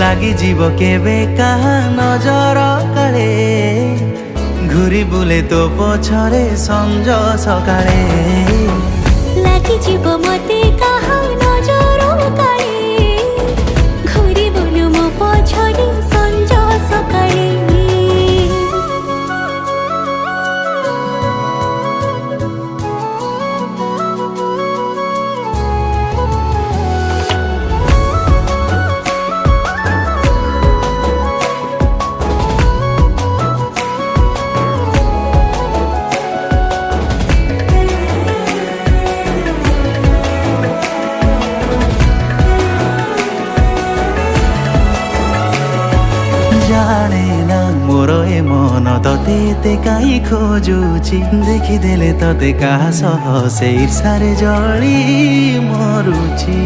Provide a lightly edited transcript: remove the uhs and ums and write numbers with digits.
লাগি জীব কেবে কাহা নজর কাଳେ ঘুরি বুলে তো পছরে সঞ্জ সকাଳେ লাগি জীব মতে কাহা নজর কাଳେ ঘুরি বুলু মো পছরে সঞ্জ সকাଳେ জানে না মোর এ মন ততে এতে কাই খোঁজুছি দেখিদেলে ততে কাহা সহ সেই ঈর্ষারে জଳି মরুছি।